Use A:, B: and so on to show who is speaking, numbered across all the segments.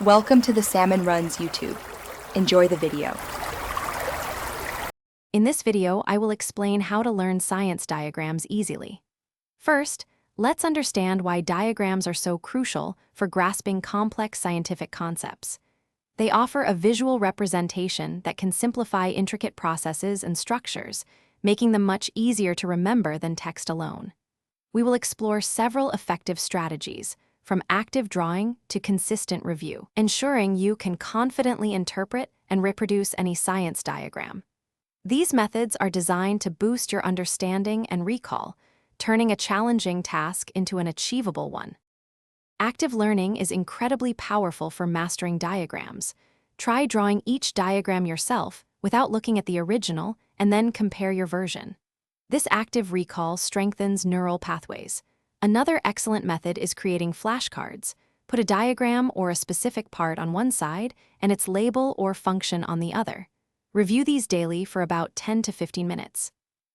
A: Welcome to the Salmon Runs YouTube. Enjoy the video.
B: In this video, I will explain how to learn science diagrams easily. First, let's understand why diagrams are so crucial for grasping complex scientific concepts. They offer a visual representation that can simplify intricate processes and structures, making them much easier to remember than text alone. We will explore several effective strategies, from active drawing to consistent review, ensuring you can confidently interpret and reproduce any science diagram. These methods are designed to boost your understanding and recall, turning a challenging task into an achievable one. Active learning is incredibly powerful for mastering diagrams. Try drawing each diagram yourself without looking at the original and then compare your version. This active recall strengthens neural pathways. Another excellent method is creating flashcards. Put a diagram or a specific part on one side and its label or function on the other. Review these daily for about 10 to 15 minutes.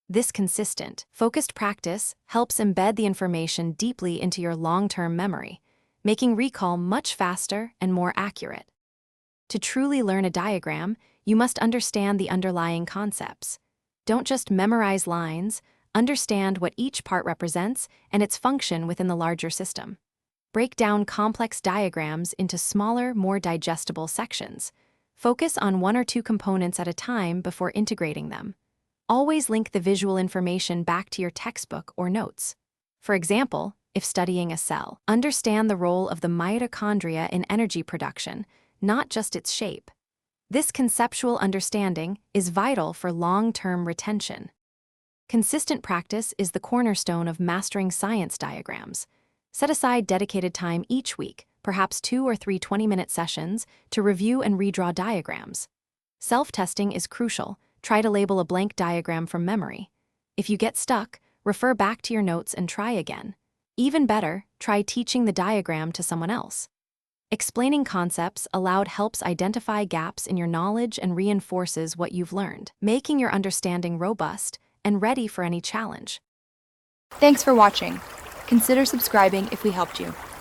B: This consistent, focused practice helps embed the information deeply into your long-term memory, making recall much faster and more accurate. To truly learn a diagram, you must understand the underlying concepts. Don't just memorize lines, understand what each part represents and its function within the larger system. Break down complex diagrams into smaller, more digestible sections. Focus on one or two components at a time before integrating them. Always link the visual information back to your textbook or notes. For example, if studying a cell, understand the role of the mitochondria in energy production, not just its shape. This conceptual understanding is vital for long-term retention. Consistent practice is the cornerstone of mastering science diagrams. Set aside dedicated time each week, perhaps 2 or 3 20-minute sessions, to review and redraw diagrams. Self-testing is crucial. Try to label a blank diagram from memory. If you get stuck, refer back to your notes and try again. Even better, try teaching the diagram to someone else. Explaining concepts aloud helps identify gaps in your knowledge and reinforces what you've learned, making your understanding robust and ready for any challenge.
A: Thanks for watching. Consider subscribing if we helped you.